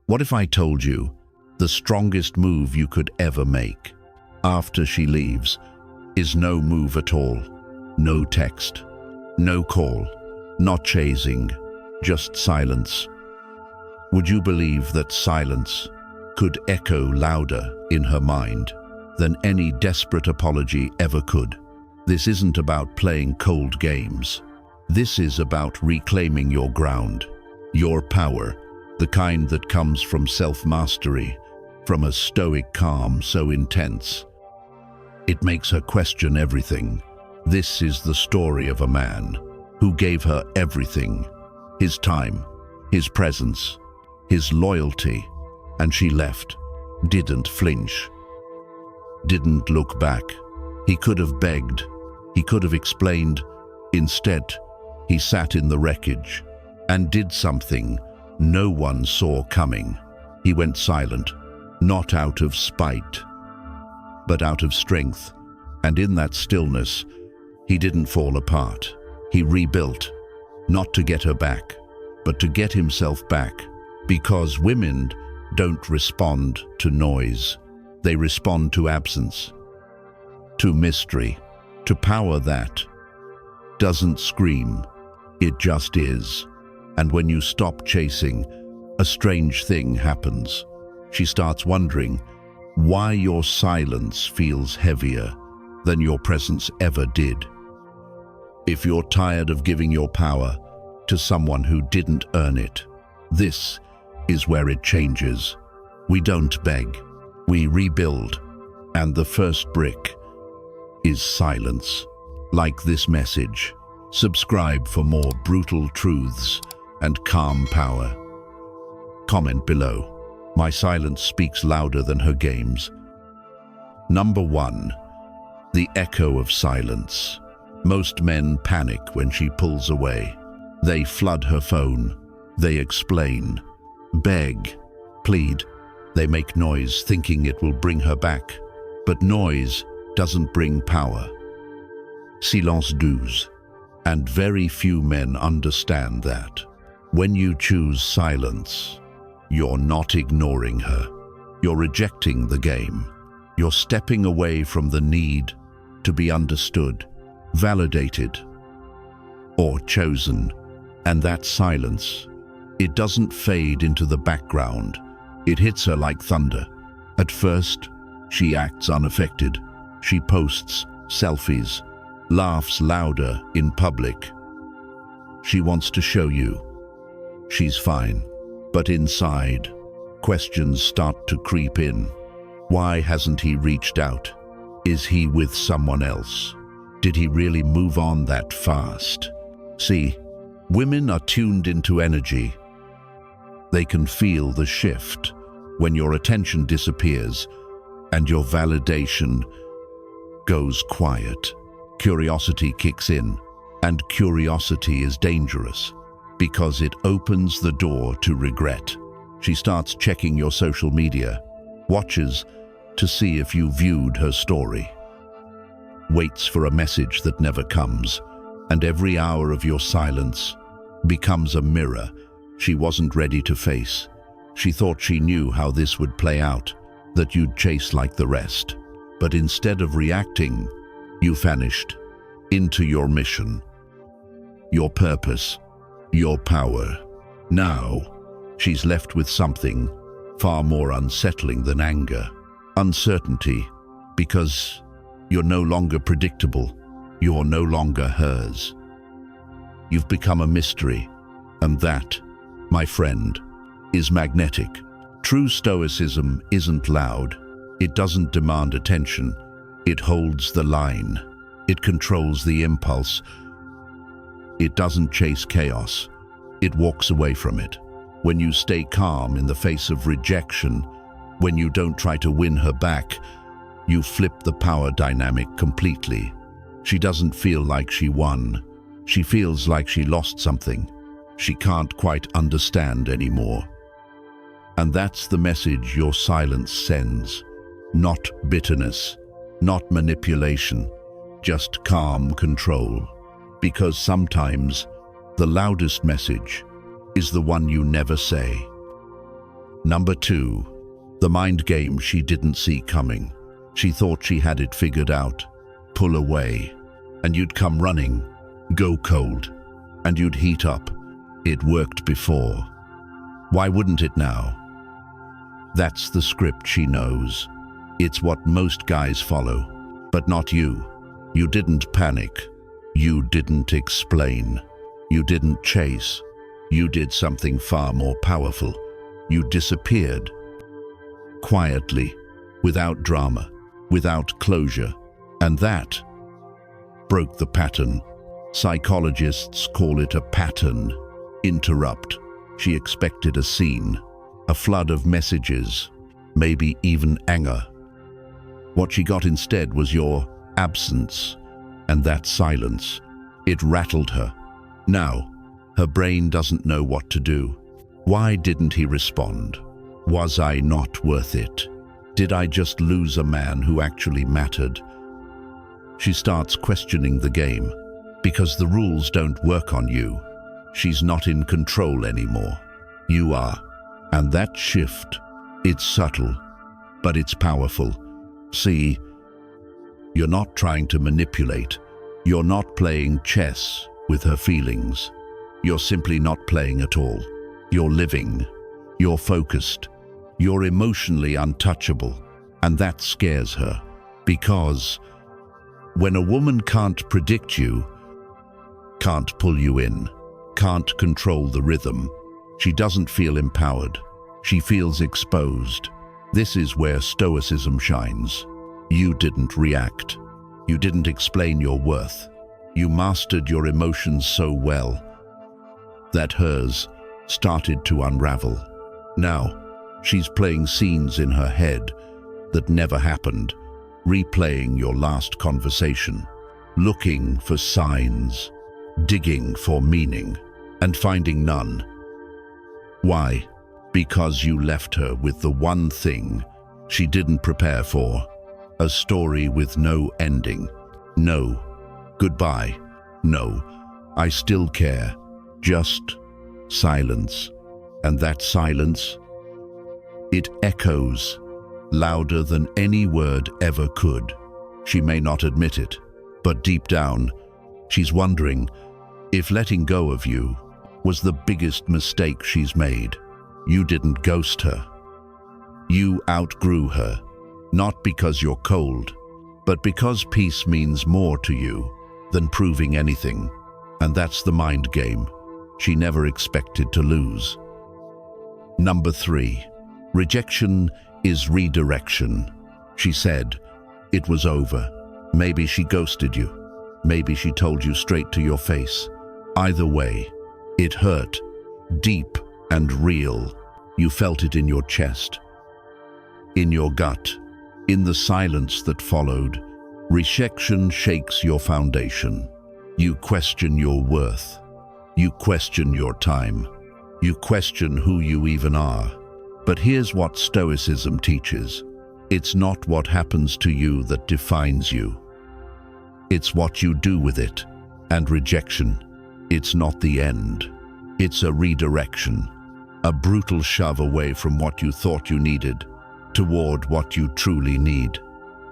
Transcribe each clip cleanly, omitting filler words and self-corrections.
What if I told you the strongest move you could ever make after she leaves is no move at all? No text, no call, not chasing, just silence. Would you believe that silence could echo louder in her mind than any desperate apology ever could? This isn't about playing cold games. This is about reclaiming your ground, your power, the kind that comes from self-mastery, from a stoic calm so intense it makes her question everything. This is the story of a man who gave her everything, his time, his presence, his loyalty, and she left, didn't flinch, didn't look back. He could have begged, he could have explained. Instead, he sat in the wreckage and did something no one saw coming. He went silent, not out of spite, but out of strength. And in that stillness, he didn't fall apart. He rebuilt, not to get her back, but to get himself back. Because women don't respond to noise. They respond to absence, to mystery, to power that doesn't scream. It just is. And when you stop chasing, a strange thing happens. She starts wondering why your silence feels heavier than your presence ever did. If you're tired of giving your power to someone who didn't earn it, this is where it changes. We don't beg, we rebuild. And the first brick is silence. Like this message, subscribe for more brutal truths and calm power. Comment below. My silence speaks louder than her games. Number 1. The echo of silence. Most men panic when she pulls away. They flood her phone. They explain, beg, plead. They make noise thinking it will bring her back. But noise doesn't bring power. Silence does. And very few men understand that. When you choose silence, you're not ignoring her. You're rejecting the game. You're stepping away from the need to be understood, validated, or chosen. And that silence, it doesn't fade into the background. It hits her like thunder. At first, she acts unaffected. She posts selfies, laughs louder in public. She wants to show you she's fine. But inside, questions start to creep in. Why hasn't he reached out? Is he with someone else? Did he really move on that fast? See, women are tuned into energy. They can feel the shift when your attention disappears and your validation goes quiet. Curiosity kicks in, and curiosity is dangerous because it opens the door to regret. She starts checking your social media, watches to see if you viewed her story, waits for a message that never comes, and every hour of your silence becomes a mirror she wasn't ready to face. She thought she knew how this would play out, that you'd chase like the rest. But instead of reacting, you vanished into your mission, your purpose, your power. Now, she's left with something far more unsettling than anger. Uncertainty, because you're no longer predictable. You're no longer hers. You've become a mystery, and that, my friend, is magnetic. True Stoicism isn't loud. It doesn't demand attention. It holds the line. It controls the impulse. It doesn't chase chaos. It walks away from it. When you stay calm in the face of rejection, when you don't try to win her back, you flip the power dynamic completely. She doesn't feel like she won. She feels like she lost something she can't quite understand anymore. And that's the message your silence sends. Not bitterness, not manipulation, just calm control. Because sometimes the loudest message is the one you never say. Number 2, the mind game she didn't see coming. She thought she had it figured out. Pull away, and you'd come running. Go cold, and you'd heat up. It worked before. Why wouldn't it now? That's the script she knows. It's what most guys follow, but not you. You didn't panic. You didn't explain. You didn't chase. You did something far more powerful. You disappeared. Quietly, without drama, without closure. And that broke the pattern. Psychologists call it a pattern. Interrupt. She expected a scene, a flood of messages, maybe even anger. What she got instead was your absence, and that silence. It rattled her. Now, her brain doesn't know what to do. Why didn't he respond? Was I not worth it? Did I just lose a man who actually mattered? She starts questioning the game, because the rules don't work on you. She's not in control anymore. You are. And that shift, it's subtle, but it's powerful. See, you're not trying to manipulate. You're not playing chess with her feelings. You're simply not playing at all. You're living. You're focused. You're emotionally untouchable. And that scares her. Because when a woman can't predict you, can't pull you in, can't control the rhythm, she doesn't feel empowered. She feels exposed. This is where Stoicism shines. You didn't react. You didn't explain your worth. You mastered your emotions so well that hers started to unravel. Now, she's playing scenes in her head that never happened, replaying your last conversation, looking for signs, digging for meaning, and finding none. Why? Because you left her with the one thing she didn't prepare for, a story with no ending. No goodbye. No, I still care. Just silence. And that silence, it echoes louder than any word ever could. She may not admit it, but deep down, she's wondering if letting go of you was the biggest mistake she's made. You didn't ghost her. You outgrew her, not because you're cold, but because peace means more to you than proving anything. And that's the mind game she never expected to lose. Number 3, rejection is redirection. She said it was over. Maybe she ghosted you. Maybe she told you straight to your face. Either way, it hurt, deep and real. You felt it in your chest, in your gut, in the silence that followed. Rejection shakes your foundation. You question your worth. You question your time. You question who you even are. But here's what Stoicism teaches. It's not what happens to you that defines you. It's what you do with it. And rejection, it's not the end. It's a redirection, a brutal shove away from what you thought you needed, toward what you truly need,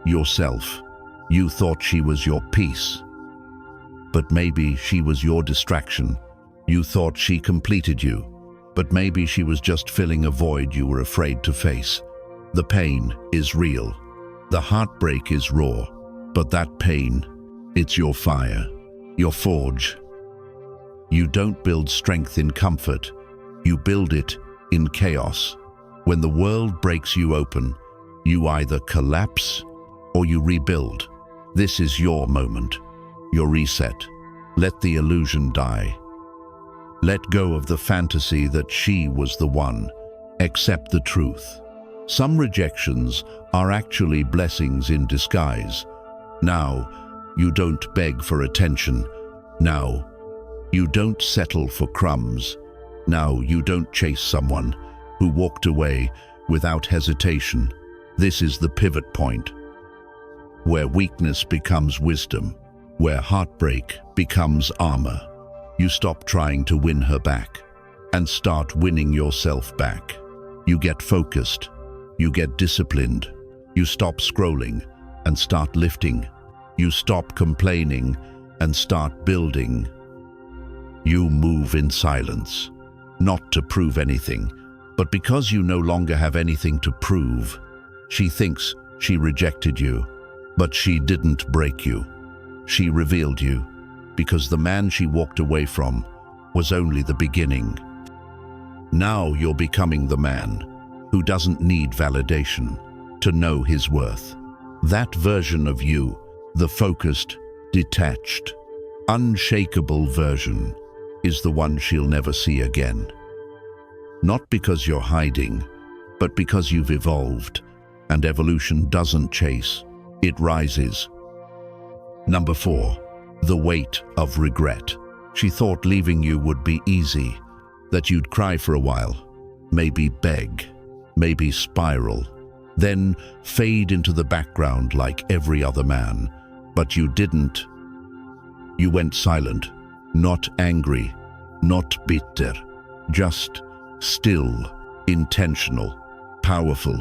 yourself. You thought she was your peace, but maybe she was your distraction. You thought she completed you, but maybe she was just filling a void you were afraid to face. The pain is real. The heartbreak is raw, but that pain, it's your fire, your forge. You don't build strength in comfort. You build it in chaos. When the world breaks you open, you either collapse or you rebuild. This is your moment, your reset. Let the illusion die. Let go of the fantasy that she was the one. Accept the truth. Some rejections are actually blessings in disguise. Now, you don't beg for attention. Now, you don't settle for crumbs. Now, you don't chase someone who walked away without hesitation. This is the pivot point, where weakness becomes wisdom, where heartbreak becomes armor. You stop trying to win her back and start winning yourself back. You get focused. You get disciplined. You stop scrolling and start lifting. You stop complaining and start building. You move in silence, not to prove anything, but because you no longer have anything to prove. She thinks she rejected you, but she didn't break you. She revealed you, because the man she walked away from was only the beginning. Now you're becoming the man who doesn't need validation to know his worth. That version of you, the focused, detached, unshakable version, is the one she'll never see again. Not because you're hiding, but because you've evolved, and evolution doesn't chase, it rises. Number 4, the weight of regret. She thought leaving you would be easy, that you'd cry for a while, maybe beg, maybe spiral, then fade into the background like every other man. But you didn't. You went silent, not angry, not bitter, just still, intentional, powerful,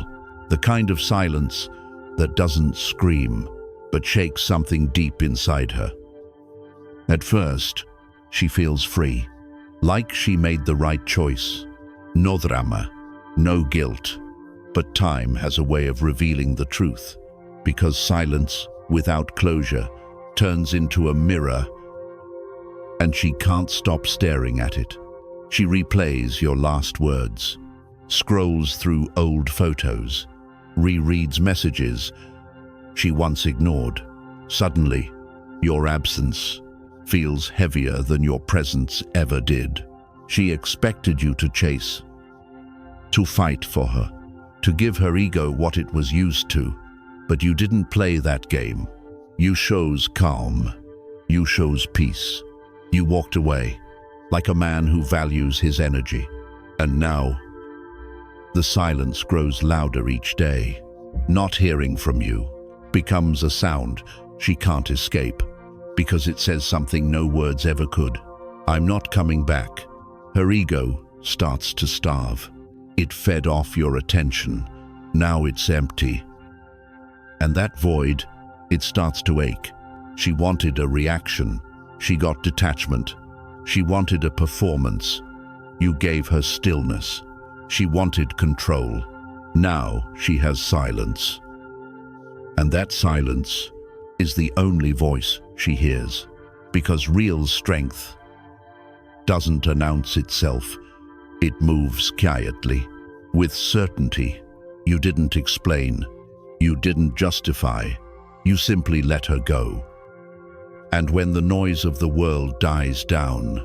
the kind of silence that doesn't scream, but shakes something deep inside her. At first, she feels free, like she made the right choice. No drama, no guilt, but time has a way of revealing the truth, because silence without closure turns into a mirror, and she can't stop staring at it. She replays your last words, scrolls through old photos, rereads messages she once ignored. Suddenly, your absence feels heavier than your presence ever did. She expected you to chase, to fight for her, to give her ego what it was used to, but you didn't play that game. You chose calm. You chose peace. You walked away, like a man who values his energy. And now, the silence grows louder each day. Not hearing from you becomes a sound she can't escape, because it says something no words ever could. I'm not coming back. Her ego starts to starve. It fed off your attention. Now it's empty. And that void, it starts to ache. She wanted a reaction. She got detachment. She wanted a performance. You gave her stillness. She wanted control. Now she has silence. And that silence is the only voice she hears, because real strength doesn't announce itself. It moves quietly, with certainty. You didn't explain. You didn't justify. You simply let her go. And when the noise of the world dies down,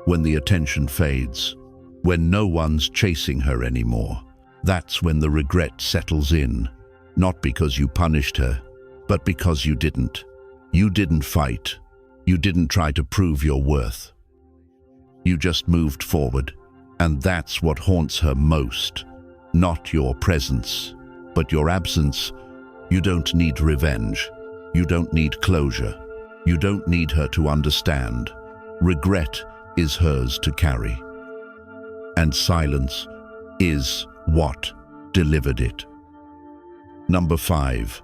when the attention fades, when no one's chasing her anymore, that's when the regret settles in. Not because you punished her, but because you didn't. You didn't fight. You didn't try to prove your worth. You just moved forward. And that's what haunts her most. Not your presence, but your absence. You don't need revenge. You don't need closure. You don't need her to understand. Regret is hers to carry. And silence is what delivered it. Number 5,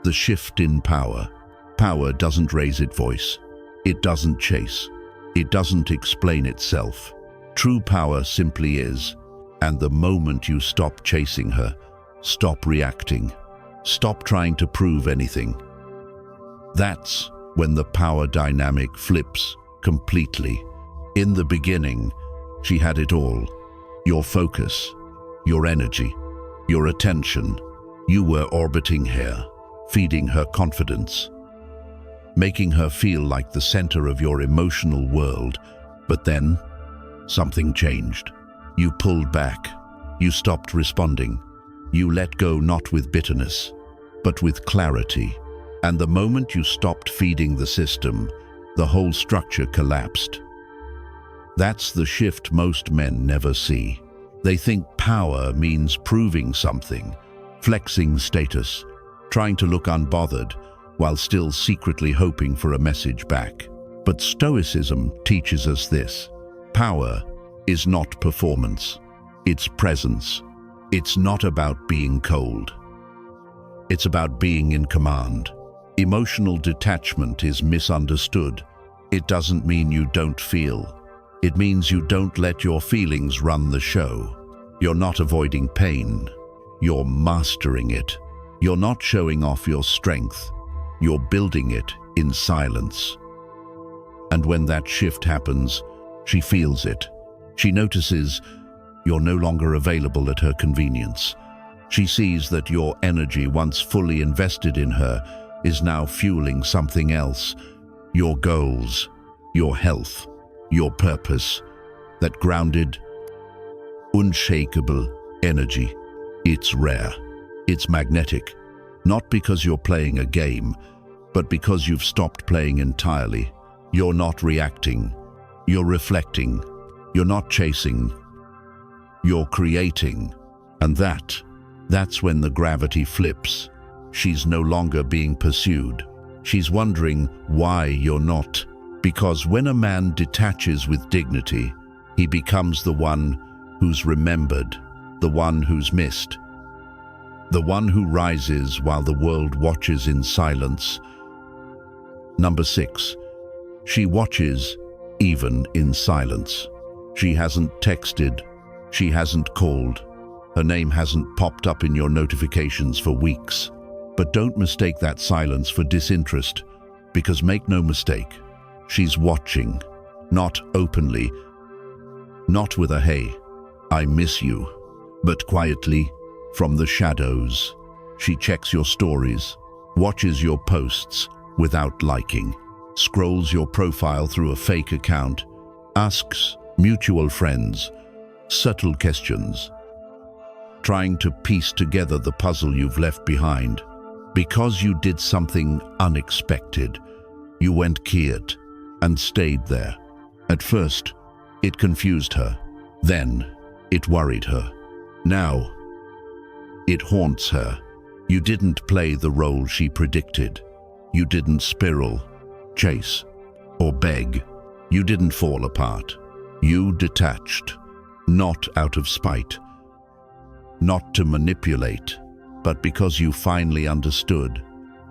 the shift in power. Power doesn't raise its voice. It doesn't chase. It doesn't explain itself. True power simply is. And the moment you stop chasing her, stop reacting, stop trying to prove anything, that's when the power dynamic flips completely. In the beginning, she had it all. Your focus, your energy, your attention. You were orbiting her, feeding her confidence, making her feel like the center of your emotional world. But then, something changed. You pulled back. You stopped responding. You let go, not with bitterness, but with clarity. And the moment you stopped feeding the system, the whole structure collapsed. That's the shift most men never see. They think power means proving something, flexing status, trying to look unbothered, while still secretly hoping for a message back. But Stoicism teaches us this. Power is not performance. It's presence. It's not about being cold. It's about being in command. Emotional detachment is misunderstood. It doesn't mean you don't feel. It means you don't let your feelings run the show. You're not avoiding pain. You're mastering it. You're not showing off your strength. You're building it in silence. And when that shift happens, she feels it. She notices you're no longer available at her convenience. She sees that your energy, once fully invested in her, is now fueling something else. Your goals, your health, your purpose. That grounded, unshakable energy. It's rare. It's magnetic. Not because you're playing a game, but because you've stopped playing entirely. You're not reacting. You're reflecting. You're not chasing. You're creating. And that's when the gravity flips. She's no longer being pursued. She's wondering why you're not. Because when a man detaches with dignity, he becomes the one who's remembered, the one who's missed, the one who rises while the world watches in silence. Number 6, she watches even in silence. She hasn't texted, she hasn't called, her name hasn't popped up in your notifications for weeks. But don't mistake that silence for disinterest, because make no mistake, she's watching, not openly, not with a "hey, I miss you," but quietly, from the shadows. She checks your stories, watches your posts without liking, scrolls your profile through a fake account, asks mutual friends subtle questions, trying to piece together the puzzle you've left behind. Because you did something unexpected, you went quiet and stayed there. At first, it confused her. Then, it worried her. Now, it haunts her. You didn't play the role she predicted. You didn't spiral, chase, or beg. You didn't fall apart. You detached, not out of spite, not to manipulate, but because you finally understood.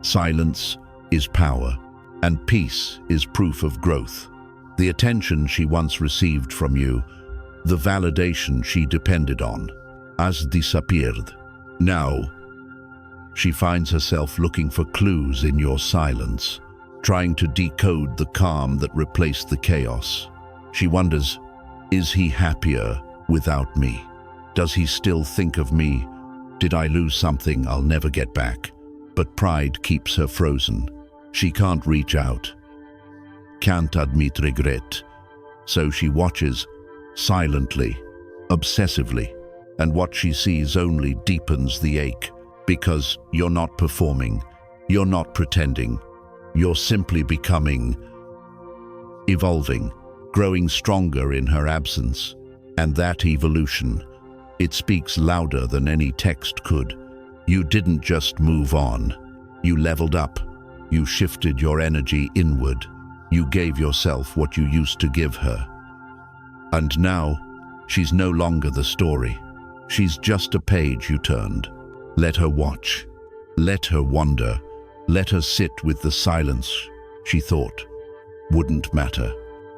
Silence is power, and peace is proof of growth. The attention she once received from you, the validation she depended on, has disappeared. Now, she finds herself looking for clues in your silence, trying to decode the calm that replaced the chaos. She wonders, is he happier without me? Does he still think of me? Did I lose something I'll never get back? But pride keeps her frozen. She can't reach out, can't admit regret. So she watches, silently, obsessively, and what she sees only deepens the ache. Because you're not performing, you're not pretending, you're simply becoming, evolving, growing stronger in her absence. And that evolution, it speaks louder than any text could. You didn't just move on. You leveled up. You shifted your energy inward. You gave yourself what you used to give her. And now, she's no longer the story. She's just a page you turned. Let her watch. Let her wonder. Let her sit with the silence she thought wouldn't matter.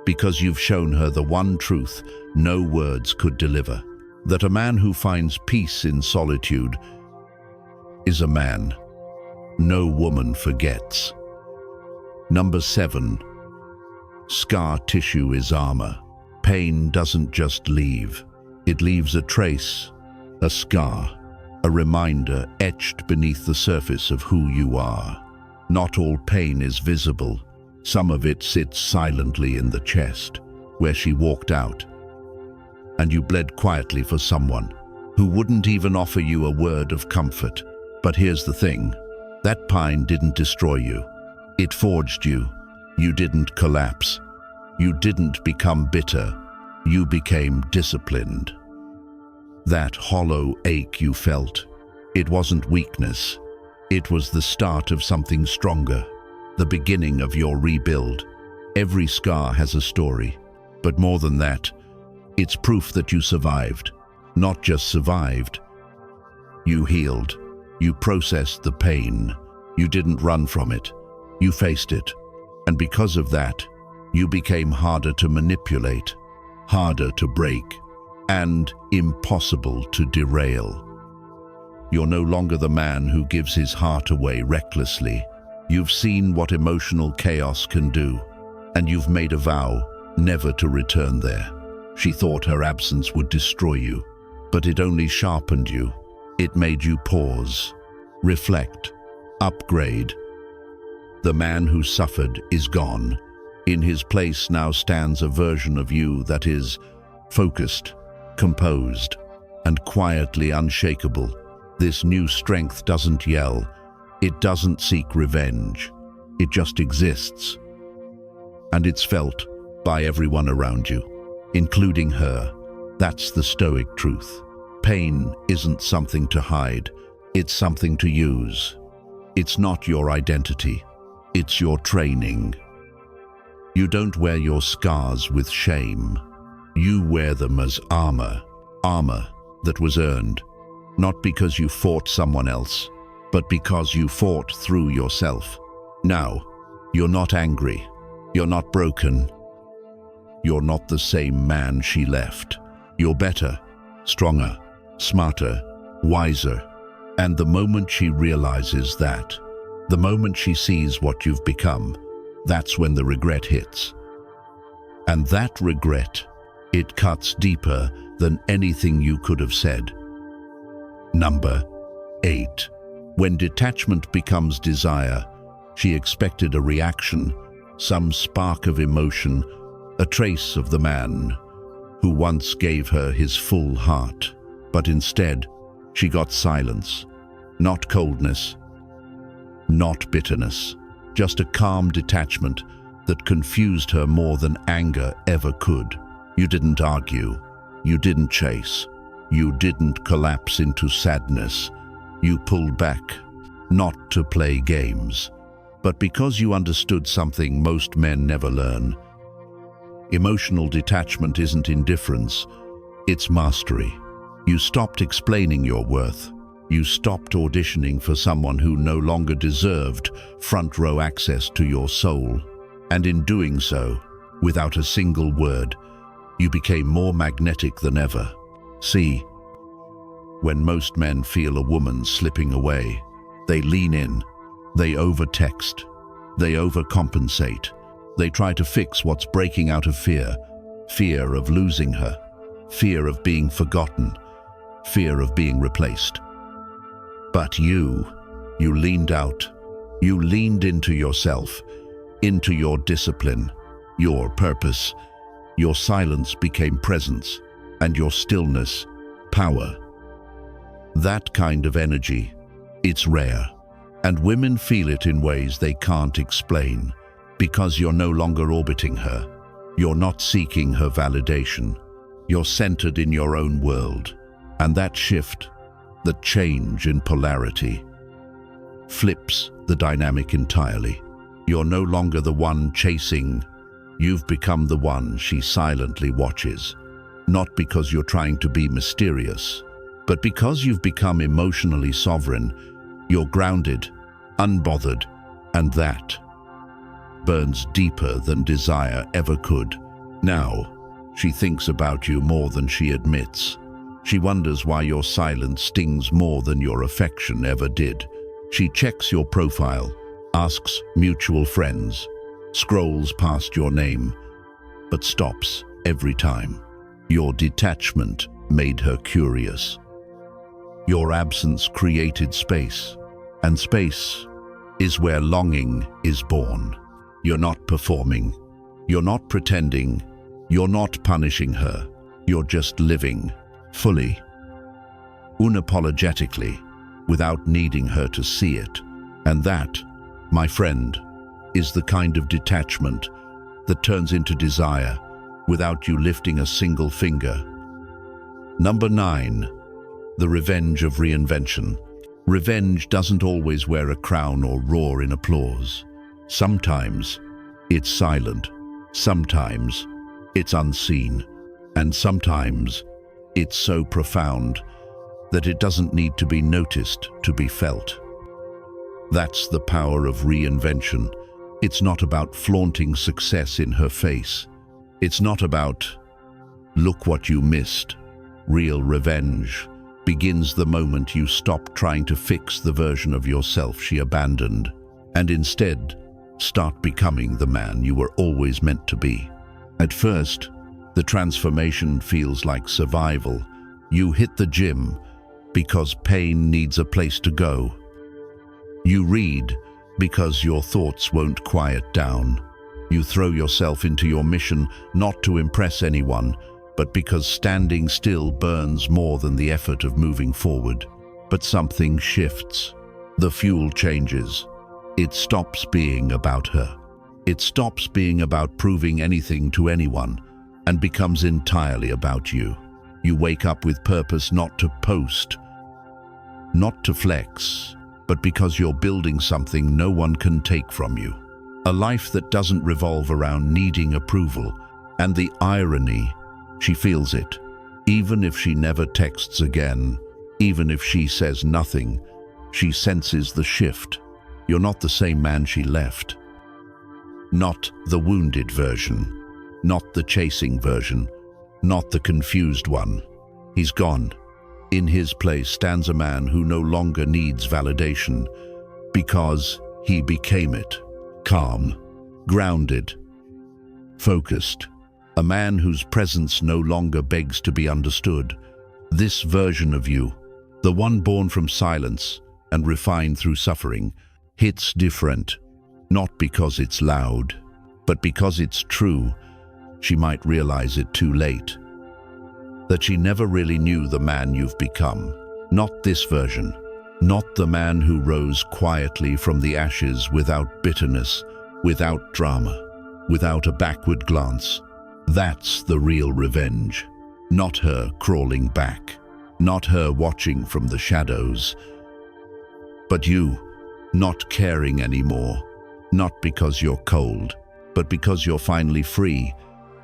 Because you've shown her the one truth no words could deliver. That a man who finds peace in solitude is a man no woman forgets. Number 7, scar tissue is armor. Pain doesn't just leave. It leaves a trace, a scar, a reminder etched beneath the surface of who you are. Not all pain is visible. Some of it sits silently in the chest, where she walked out. And you bled quietly for someone who wouldn't even offer you a word of comfort. But here's the thing, that pain didn't destroy you. It forged you. You didn't collapse. You didn't become bitter. You became disciplined. That hollow ache you felt, it wasn't weakness. It was the start of something stronger, the beginning of your rebuild. Every scar has a story, but more than that, it's proof that you survived. Not just survived, You healed. You processed the pain. You didn't run from it. You faced it. And because of that, you became harder to manipulate, harder to break, and impossible to derail. You're no longer the man who gives his heart away recklessly. You've seen what emotional chaos can do, and you've made a vow never to return there. She thought her absence would destroy you, but it only sharpened you. It made you pause, reflect, upgrade. The man who suffered is gone. In his place now stands a version of you that is focused, composed, and quietly unshakable. This new strength doesn't yell. It doesn't seek revenge. It just exists. And it's felt by everyone around you, including her. That's the Stoic truth. Pain isn't something to hide. It's something to use. It's not your identity. It's your training. You don't wear your scars with shame. You wear them as armor. Armor that was earned, not because you fought someone else, but because you fought through yourself. Now, you're not angry. You're not broken. You're not the same man she left. You're better, stronger, smarter, wiser. And the moment she realizes that, the moment she sees what you've become, that's when the regret hits. And that regret, it cuts deeper than anything you could have said. Number 8. When detachment becomes desire, she expected a reaction, some spark of emotion, a trace of the man who once gave her his full heart. But instead, she got silence, not coldness, not bitterness, just a calm detachment that confused her more than anger ever could. You didn't argue, you didn't chase, you didn't collapse into sadness. You pulled back, not to play games, but because you understood something most men never learn. Emotional detachment isn't indifference, it's mastery. You stopped explaining your worth. You stopped auditioning for someone who no longer deserved front row access to your soul. And in doing so, without a single word, you became more magnetic than ever. See, when most men feel a woman slipping away, they lean in, they over-text, they overcompensate, they try to fix what's breaking out of fear. Fear of losing her, fear of being forgotten, fear of being replaced. But you leaned out. You leaned into yourself, into your discipline, your purpose. Your silence became presence, and your stillness, power. That kind of energy, it's rare, and women feel it in ways they can't explain, because you're no longer orbiting her. You're not seeking her validation. You're centered in your own world, and that shift, the change in polarity, flips the dynamic entirely. You're no longer the one chasing. You've become the one she silently watches, not because you're trying to be mysterious, but because you've become emotionally sovereign. You're grounded, unbothered, and that burns deeper than desire ever could. Now, she thinks about you more than she admits. She wonders why your silence stings more than your affection ever did. She checks your profile, asks mutual friends, scrolls past your name, but stops every time. Your detachment made her curious. Your absence created space, and space is where longing is born. You're not performing, you're not pretending, you're not punishing her, you're just living, fully, unapologetically, without needing her to see it. And that, my friend, is the kind of detachment that turns into desire without you lifting a single finger. Number 9. The Revenge of Reinvention. Revenge doesn't always wear a crown or roar in applause. Sometimes it's silent, sometimes it's unseen, and sometimes it's so profound that it doesn't need to be noticed to be felt. That's the power of reinvention. It's not about flaunting success in her face. It's not about, look what you missed. Real revenge begins the moment you stop trying to fix the version of yourself she abandoned, and instead start becoming the man you were always meant to be. At first, the transformation feels like survival. You hit the gym because pain needs a place to go. You read because your thoughts won't quiet down. You throw yourself into your mission not to impress anyone, but because standing still burns more than the effort of moving forward. But something shifts. The fuel changes. It stops being about her. It stops being about proving anything to anyone and becomes entirely about you. You wake up with purpose, not to post, not to flex, but because you're building something no one can take from you. A life that doesn't revolve around needing approval. And the irony, she feels it. Even if she never texts again, even if she says nothing, she senses the shift. You're not the same man she left. Not the wounded version, not the chasing version, not the confused one. He's gone. In his place stands a man who no longer needs validation because he became it. Calm, grounded, focused. A man whose presence no longer begs to be understood. This version of you, the one born from silence and refined through suffering, hits different, not because it's loud, but because it's true. She might realize it too late, that she never really knew the man you've become. Not this version, not the man who rose quietly from the ashes without bitterness, without drama, without a backward glance. That's the real revenge. Not her crawling back, not her watching from the shadows, but you, not caring anymore, not because you're cold, but because you're finally free.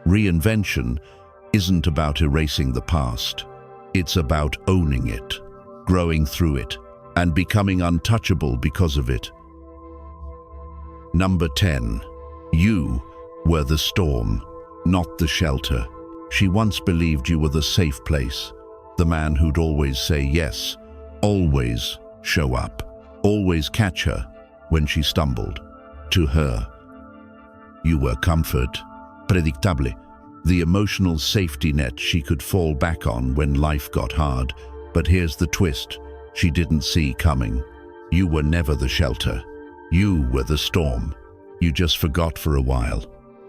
Reinvention isn't about erasing the past. It's about owning it, growing through it, and becoming untouchable because of it. Number 10. You were the storm, not the shelter. She once believed you were the safe place, the man who'd always say yes, always show up, always catch her when she stumbled. To her, you were comfort, predictable, the emotional safety net she could fall back on when life got hard. But here's the twist she didn't see coming. You were never the shelter. You were the storm. You just forgot for a while.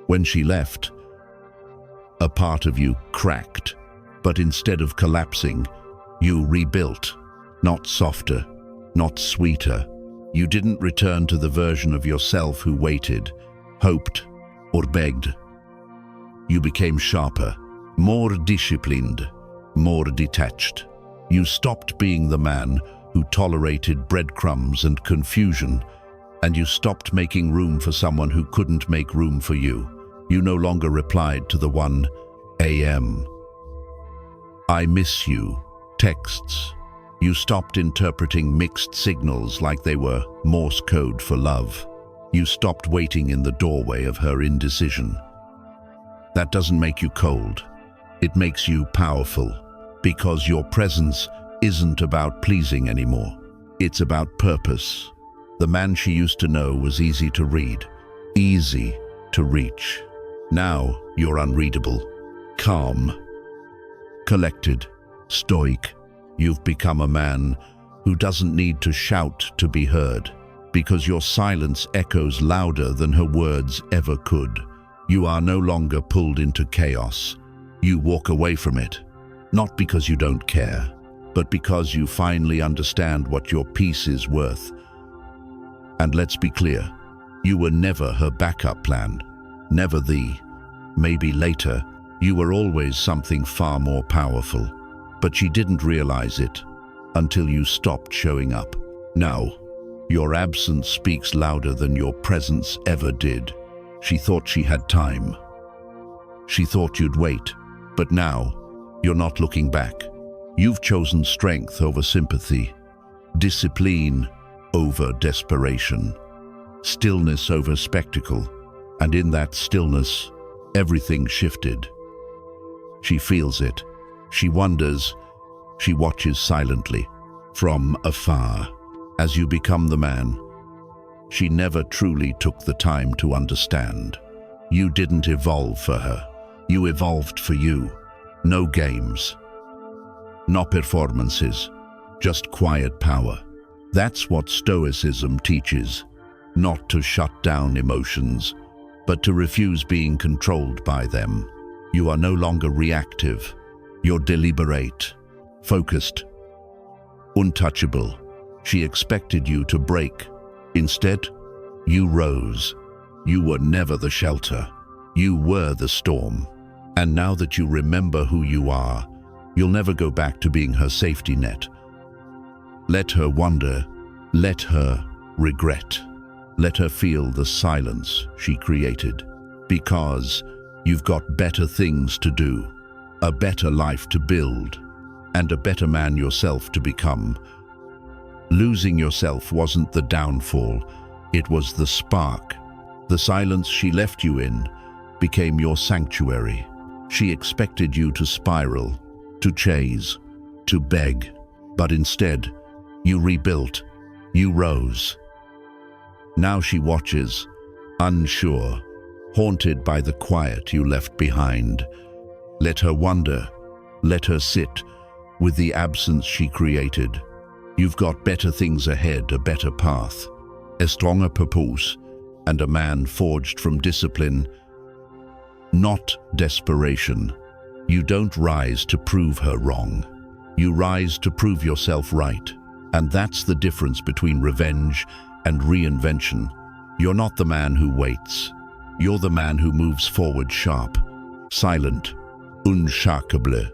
When she left, a part of you cracked, but instead of collapsing, you rebuilt. Not softer, not sweeter. You didn't return to the version of yourself who waited, hoped, or begged. You became sharper, more disciplined, more detached. You stopped being the man who tolerated breadcrumbs and confusion, and you stopped making room for someone who couldn't make room for you. You no longer replied to the 1 a.m. "I miss you" texts. You stopped interpreting mixed signals like they were Morse code for love. You stopped waiting in the doorway of her indecision. That doesn't make you cold. It makes you powerful, because your presence isn't about pleasing anymore. It's about purpose. The man she used to know was easy to read, easy to reach. Now you're unreadable, calm, collected, stoic. You've become a man who doesn't need to shout to be heard, because your silence echoes louder than her words ever could. You are no longer pulled into chaos. You walk away from it, not because you don't care, but because you finally understand what your peace is worth. And let's be clear, you were never her backup plan, never the maybe later. You were always something far more powerful, but she didn't realize it until you stopped showing up. Now, your absence speaks louder than your presence ever did. She thought she had time. She thought you'd wait, but now you're not looking back. You've chosen strength over sympathy, discipline over desperation, stillness over spectacle, and in that stillness, everything shifted. She feels it. She wonders. She watches silently, from afar, as you become the man. She never truly took the time to understand. You didn't evolve for her. You evolved for you. No games. No performances. Just quiet power. That's what Stoicism teaches. Not to shut down emotions, but to refuse being controlled by them. You are no longer reactive. You're deliberate, focused, untouchable. She expected you to break. Instead, you rose. You were never the shelter. You were the storm. And now that you remember who you are, you'll never go back to being her safety net. Let her wonder. Let her regret. Let her feel the silence she created. Because you've got better things to do, a better life to build, and a better man yourself to become. Losing yourself wasn't the downfall, it was the spark. The silence she left you in became your sanctuary. She expected you to spiral, to chase, to beg, but instead, you rebuilt, you rose. Now she watches, unsure, haunted by the quiet you left behind. Let her wonder, let her sit with the absence she created. You've got better things ahead, a better path, a stronger purpose, and a man forged from discipline, not desperation. You don't rise to prove her wrong. You rise to prove yourself right. And that's the difference between revenge and reinvention. You're not the man who waits. You're the man who moves forward sharp, silent, unshakable.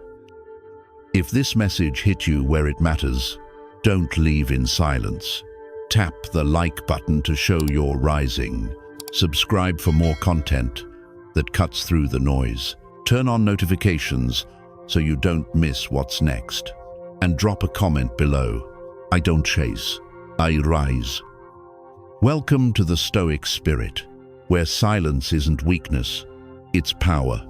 If this message hit you where it matters, don't leave in silence. Tap the like button to show you're rising. Subscribe for more content that cuts through the noise. Turn on notifications so you don't miss what's next. And drop a comment below. I don't chase, I rise. Welcome to the Stoic spirit, where silence isn't weakness, it's power.